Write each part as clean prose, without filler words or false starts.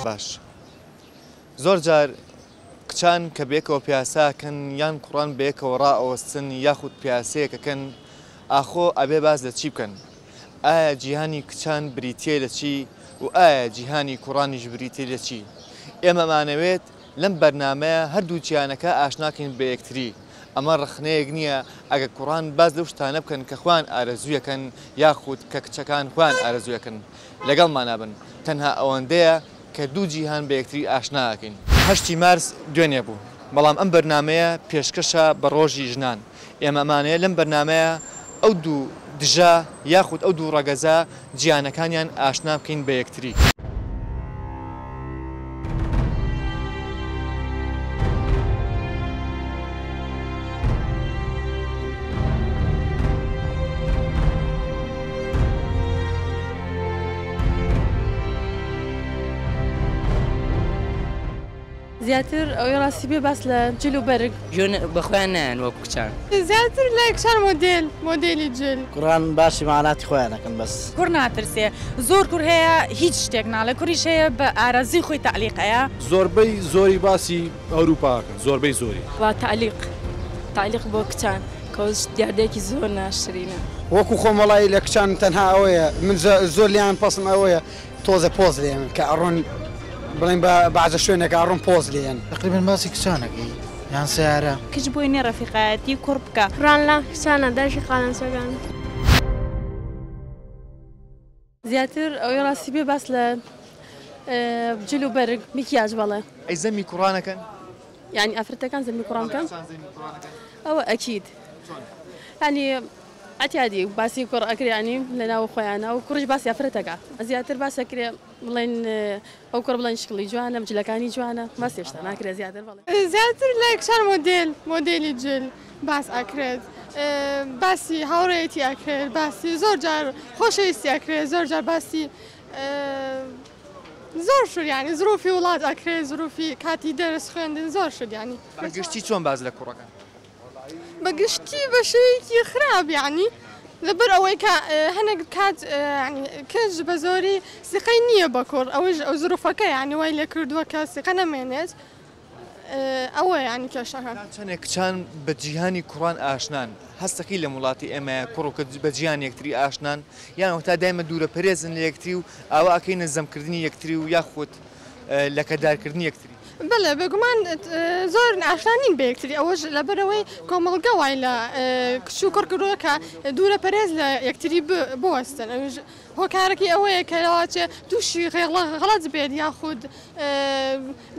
باش زۆر جار کچان کە بێکەوە پیاساکەن یان کوڕان بێکەوە ڕائەوەستن یاخود پیاسەیەکەکەن ئاخۆ ئەبێ باز لە چی بکەن؟ ئایا جیهانی کچان بریتیە لە چی و ئایا جیهانی کوڕانیش بریتیە لە چی؟ ئێمەمانەوێت لەم بەرنامەیە هەردوو جیهانەکە ئاشناکەین بە یەکتری. ئەمە ڕخنەیەک نییە ئەگە کوڕان باز لەو شتانە بکەن کە خوان ئارەزوویەکەن یاخود کە کچەکان خوان ئارەزوویەکەن لەگەڵمان نابن. تەنها ئەوەندەیە کە دوو جیهان بە یەکتری ئاشناکەین. 8 مارس دوێنێ بوو، بەڵام ئەم بەرنامەیە پێشکەشە بە ڕۆژی ژنان. ئێمەمانەیە لەم بەرنامەیە ئەو دوو دژە یاخود ئەو دوو ڕەگەزە جیهانەکانیان ئاشنا بکەین بە یەکتری. زیاتر ئەوەی ڕاستی بێ باس لە جل و بەرگ ژۆن بەخۆیان نایەن وەکو کچان. زیاتر لە کچان مۆدێلی جل. کوڕان باشی ماڵاتی خۆیان دەکەن بەس. کوڕ ناترسێ، زۆر کوڕ هەیە هیچ شتێک ناڵێ، کوڕیش هەیە بە ئارەزی خۆی تەعلیقەیە. زۆربەی زۆری باسی ئەوروپاکەن، زۆربەی زۆری. وا تەعلیق بۆ کچان کەوش دیاردێکی زۆر ناشرینە. وەکو خۆمەڵایی لە کچان تەنها ئەوەیە من زۆر لیان پەسم ئەوەیە تۆزە پۆز لێن کە ئەڕۆن بڵین بەعزە شوێنێک ئاڕۆن پۆز لێن. تقریبا باسی کچانەکەی یان سیارە. کچ بۆی نێ ڕەفیقایەتی کوڕ بکە. ڕان لە کچانە داشی قالەنسەکان. زیاتر ئەوەی ڕاستی بێ باس لە جل و بەرگ میکیاژ بەڵێ. ئەی زەمی کوڕانەکەن؟ یعنی ئەفرەتەکان زەمی کوڕانکەن؟ ئەوە ئەکید. ینی ئەتیادی باسی کوڕ ئەکرێنی لە ناو خۆیانە و کوڕش باسی ئەفرەتەکە. زیاتر باسەکرێ بڵێن ئەو کوڕ بڵێن شکڵی جوانە جلەکانی جوانە باسی شتە ناکرێت زیاتر بڵێ. زیاتر لە کچان مۆدێلی جل باس ئەکرێت، باسی هاوڕێیەتی ئەکرێت، باسی زۆر جار خۆشەویستی ئەکرێت، زۆر جار باسی زۆر شوریانی زروفی وڵات ئەکرێت، زروفی کاتی دەرس خوێندن زۆر شوریانی. بەگشتی چۆن باز لە کوڕەکان؟ بەگشتی بە شوەیەکی خراپ یعنی لەبەر ئەوەی کە هەنێک کات کەس بە زۆری سقەی نییە بە کوڕ ئەو زروفەکە یعنی وای لێ کردووە کە سقە نەمێنێت ئەوە ینی کێشەکان. چەندێک کچان بە جیهانی کوڕان ئاشنان هەستەکەی لە وڵاتی ئێمە کوڕ و کە بە جیهان یەکتری ئاشنان یان تا دایمە دوورە پەرێزن لە یەکتری و ئاوا ئەکەینە زەمکردنی یەکتری و یاخود لە کەدارکردنی یەکتری. بەڵێ بێگومان زۆر ئاشنانین بە یەکتری ئەوەش لەبەرەوەی کۆمەڵگە وای لە کچ و کوڕکردووە کە دوورە پەرێز لە یەکتری بوەستن. هۆکارێکی ئەوەیە کە لەواچێ تووشی غەڵەت بێت یاخود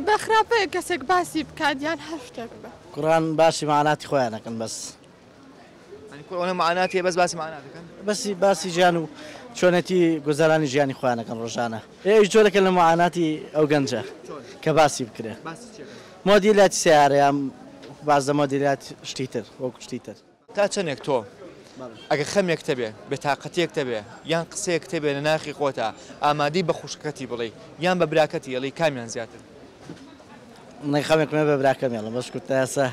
بە خراپەیە کەسێک باسی بکاتیان هەر شتێک بە. کوڕان باشی ماڵاتی خۆیان دەکەن بەس. کوڕانە معناتیە بەس باسی معنا دەکەن؟ باسی ژیان و چۆنەتی گوزارانی ژیانی خۆیان دەکەن ڕۆژانە. ئێوەش جۆرەکە لە معاناتی ئەو گەنجە کە باسی بکرێت. مۆدیلاتی سیارەیە باز لە مۆدیلات شتیتر وەکو شتیتر. تا چەندێک تۆ ئەگە خەمێک تەبێ بێتاقەتێک تەبێ یان قسەیەک تەبێ لە ناخی خۆتە ئامادەی بە خوشکەتی بڵێ یان بە براکەتی ئەڵی کامیان زیاتر؟ خەمێکمە بە براکەم ێڵم بەش کوتە ئێستا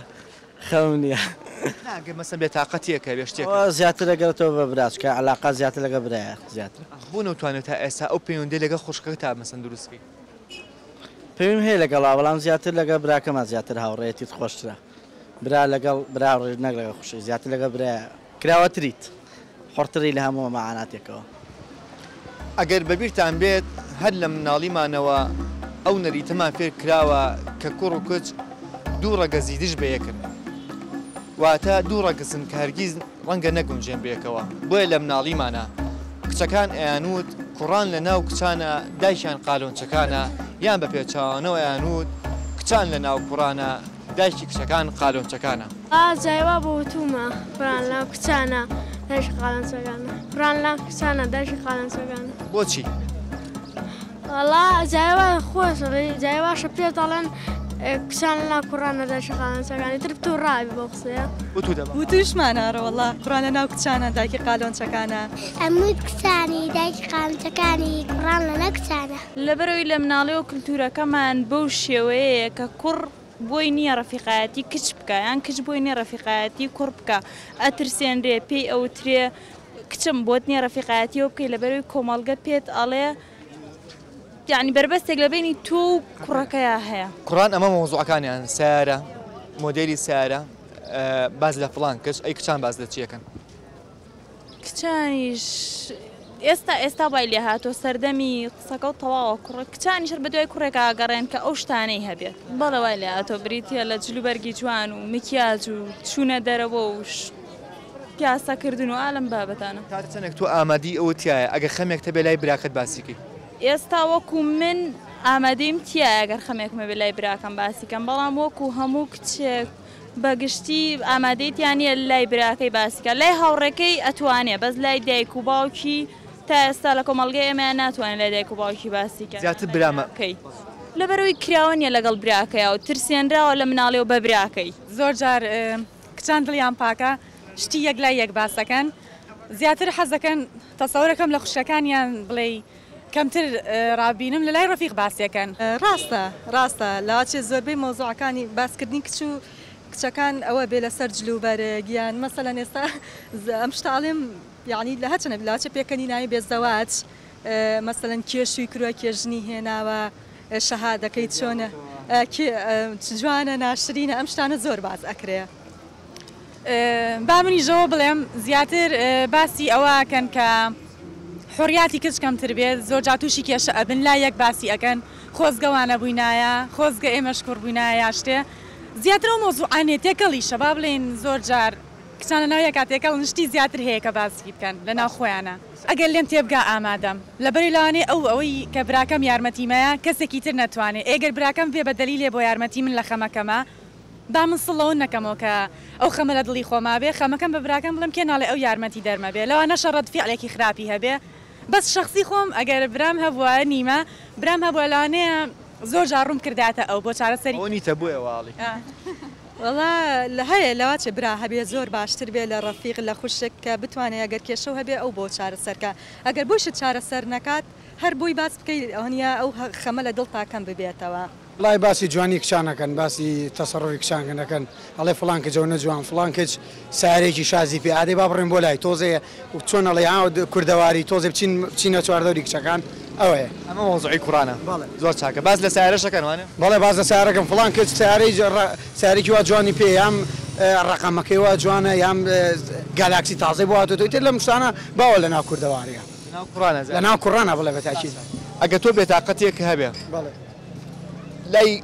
خەم نییە. ناگە مەسەن بێتاقەتیەکە بێ شتێک زیاتر لەگەڵەوە بە براس کە عەلاقە زیاتر لەگە برایە زیاتر. بۆ نەتوانێت تا ئێستا ئەو پەیوەندی لەگە خوشکەکە تا مەسەن دروستکەی؟ پێویم هەیە لەگەڵا بەڵام زیاتر لەگە براکەمە زیاتر هاوڕێیەتیت خۆشترە. برا لەگەڵ براڕێ نەک لەگە خوشی زیاتر لەگە برایە کراوەتریت حڕتری لە هەموو مەعاناتێکەوە. ئەگەر بەبیرتان بێت هەر لە مناڵیمانەوە ئەو نەریتەمان فێر کراوە کە کوڕ و کچ دوو ڕەگەزی دژ بەیەکن واتە دوو ڕەگەزن کە هەرگیز ڕەنگە نەگونجێن بەیەکەوە. بۆیە لە مناڵیمانە کچەکان ئەیانوت کوڕان لە ناو کچانە دایکیان قالۆنچەکانە یان بە پێچاوانەوە ئەیانوت کچان لە ناو کوڕانە دایکی کچەکان قالۆنچەکانە. جایوا بۆ تومە کوڕان لە کچانە دایکی قالەنچەکانە، کوڕان لە کچانە دایکی قالەنچەکانە. بۆچی؟ وەڵا جایوا خۆشڕی جایواشە پێ دەڵێن کچان لە کوڕانە دایکی قالەنچەکانی تر تو ڕاوی بۆ قسەیە. وتوشمانارە وەڵا کوڕان لە ناو کچانە دایکی قالۆنچەکانە. ئەمووی کچانی دایکی قالەنچەکانی کوڕان لەنە کچانە. لەبەرەوەی لە مناڵی و کلتورەکەمان بەو شێوەیە کە کوڕ بۆی نییە ڕەفیقایەتی کچ بکە یان کچ بۆی نییە ڕەفیقایەتی کوڕ بکە ئەترسێنرێ پێی ئەوترێ کچم بۆت نییە ڕەفیقایەتیەوە بکەی لەبەرەوەی کۆمەڵگە پێت ئەڵێ یعنی بربەستێک لە بینی تۆ و کوڕەکەیە هەیە. کوڕان ئەمە مۆزوعەکانیان سیارە مۆدێلی سیارە باز لە فڵان کەس ئەی کچان باز لە چیەکەن کچانیش ئێستا بای لێ هاتۆ سەردەمی قسەکە و تەواوە کچانی شەر بە دوای کوڕێکا گەڕێن کە ئەو شتانەی هەبێت بەڵێ وای لێ هاتۆ بریتە لە جلوبەرگی جوان و مکیاج و چوونە دەرەوە و پیاسەکردن و ئالەم بابەتانە. کاتە چەندێک تۆ ئامادی ئەوە تایە ئەگەر خەمێک تەبێ لای براکەت باسیکەی. ئێستا وەکو من ئامادەیم تایە ئەگەر خەمێکمە بێ لای براکەم باسیکەم بەڵام وەکو هەموو کچێک بەگشتی ئامادەیتیانە لای براکەی باسیکە لای هاوڕێکەی ئەتوانێ بەس لای دایک و باوکی تا ئێستا لە کۆمەڵگەی ئێمە ناتوانێت لای دایک و باوکی باسیکە زیاتر برامەکەی لەبەرەوەی کراوە نیە لەگەڵ براکەیە و ترسێنراوە لە مناڵێ و بە براکەی. زۆر جار کچان دڵیان پاکە شتی یەک لای یەک باسەکەن زیاتر حەزەکەن تەسەورەکەم لە خوشەکانیان بڵێ کەمتر ڕابینم لە لای ڕەفیق باسیەکەن. ڕاستە لاچێ زۆربەی مۆزوعەکانی باسکردنی کچ و کچەکان ئەوە بێ لەسەر جلوبەرگیان مەسەلەن ئێستا ئەم شتاڵێم یعنی لە هەچەنە لاچە پێکەنی ناوی بێزەواج مەسەلەن کێشوی کروە کێژنی هێناوە شەهادەکەی چۆنە جوانە ناشرینە ئەم شتانە زۆر باز ئەکرێ. با منیژەوە بڵێم زیاتر باسی ئەوەکەن کە حڕیاتی کچ کەمتر بێت زۆر جا تووشی کێشە ئەبن لا یەک باسی ئەەکەن خۆزگەوانە بووینایە خۆزگە ئێمەش کوڕ بووینایە شتێ زیاتر ئەو مۆزوعانێ تێکەڵیشە با بڵێن زۆر جار کچانە ناو یەکات تێکەڵ نشتی زیاتر هەیە کە باسی بکەن لە ناو خۆیانە ئەگەر لێم تێبگا ئامادەم لەبەری لەوانێ ئەوەی کە براکەم یارمەتیمەیە کەسێکی تر نەتوانێت ئێگەر براکەم پێ بە دەلیلێ بۆ یارمەتی من لە خەمەکەمە با من سڵەوە نەکەمەوە کە ئەو خەمە لە دڵی خۆما بێ خەمەکەم بە براکەم بڵم کێ ناڵێ ئەو یارمەتی دەرمە بێ لەوانە شەڕەت فیعلێکی خراپی هەبێ بەس شخصی خۆم ئەگەر برام هەبووە نیمە برام هەبووە لەوانەیە زۆر جاڕوم کرداتە ئەو بۆ چارەسەری ئەوە بووە واڵی وڵا لە هەیە لەواچێ برا هەبێ زۆر باشتر بێ لە ڕەفیق لە خوشک کە بتوانێت ئەگەر کێشە هەبێ ئەو بۆ چارەسەرکە ئەگەر بۆشت چارەسەر نەکات هەر بۆی باس بکەیت ئەوە ئەو خەمە لە دڵ تاکەم ببێتەوە. لای باسی جوانی کچانەکەن باسی تەسەڕۆی کچانەکەن ئەڵێ فڵان کە جەونە جوان فڵان کەچ سارێکی شازی پێ ئادەی با بڕێن بۆ لای تۆزێ چۆن ئەڵێ کوردەواری تۆزێ بچینە چواردەوری کچەکان ئەوەیە ئەمە مۆزوعی کوڕانە زۆر چاکە باز لە سیارەشەکەنوانە بەڵێ باز لە سیارەکەم فڵان کەچ سارێکی وا جوانی پێ یام ڕقەمەکەی وا جوانە یام گالاکسی تازەی بۆ هاتووە تر لەم شتانە باوە لە ناو کوردەواریە لە ناو کوڕانە بڵێ بەتاکید ئەگە تۆ بێتاقەتێک هەبێ لای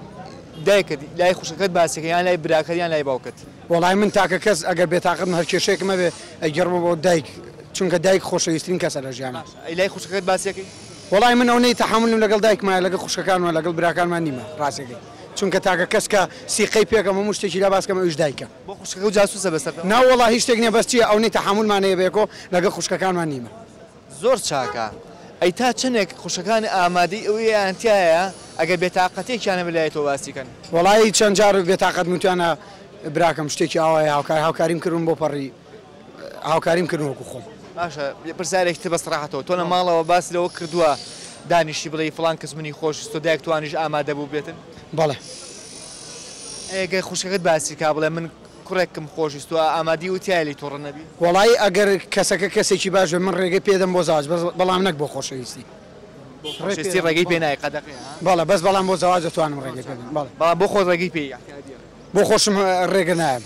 دایکت لای خوشەکەت باسیەکە یان لای براکەت یان لای باوکت وەڵای من تاکە کەس ئەگەر بێتاقەت هەر کێشەیەکمە بێ ئەگەڕمە بۆ دایک چونکە دایک خۆشەویستترین کەسە لە ژیانە لای خوشەکەت باسیەکەی وەڵای من ئەوەی تەحملم لەگەڵ دایکمە لەگەڵ خوشەکانمە لەگەڵ براکانمان نیمە ڕاستەکەی چونکە تاکە کەس کە سیقەی پێکەم هەموو شتێکی لا باسکەم ئەوش دایکە بۆ خوشەکە و جاسوسە بەسەر ناوەڵا هیچ شتێک نییە بەس چیە ئەوەی تەحملمانەیە بێکۆ لەگەڵ خوشکەکانمان نیمە زۆر چاکە ئەی تا چنێک خوشەکانی ئامادەی ئەوەیان تایە ئەگەر بێتاقەتێکیانە بەلایەتەوە باسیکەن وەڵی چەند جار بێتاقەت وتیانە براکەم شتێکی ئاوای هاوکاریم کردن بۆ پەڕی هاوکاریم کردن وەکو خۆم باشە پرسیارێکی بەسڕاحەتەوە تۆ لە ماڵەوە باس لەوە کردووە دانیشی بڵێ فڵان کەس منی خۆشست و دایک توانیش ئامادە بوو بێتن بەڵێ ئەگەر خوشەکەت باسی کا بڵێ من کوڕێکم خۆشست و ئامادی و تایلی تۆڕە نەبی وەڵی ئەگەر کەسەکە کەسێکی باش بێ من ڕێگەی پێدەم بۆ زاواج بەڵام نەک بۆ خۆشەویستی ڕێگەی پێ نایە قەدەقی بەڵێ بەس بەڵام بۆ زاواج دەتوانم ڕێگەی پێدەم بەڵام بۆ خۆت ڕێگەی پێ بۆ خۆشم ڕێگە نایم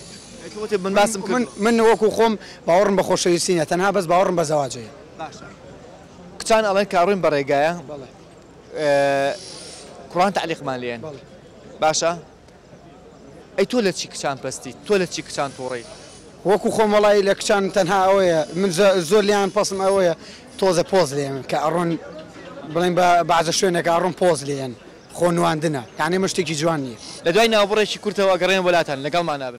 من باسم کرد من وەکو خۆم باوەڕم بە خۆشەویستینە تەنها بەس باوەڕم بە زەواجەیە کچان ئەڵێن کاڕووین بە ڕێگایە کوڕان تعلیقمان لێن باشە ئەی تۆ لە چی کچان پەستی تۆ لە چی کچان تۆڕی وەکو خۆم وەڵی لە کچان تەنها ئەوەیە من زۆر لیان پەسم ئەوەیە تۆزە پۆز لێن کە ئەڕۆن بڵێن بە بەعزە شوێنێک ئەڕۆن پۆز لێن خۆ نواندنە یعنی مە شتێکی جوان نییە لە دوای ناوبڕێکی کورتەوە گەڕێن وڵاتان لەگەڵمان نابن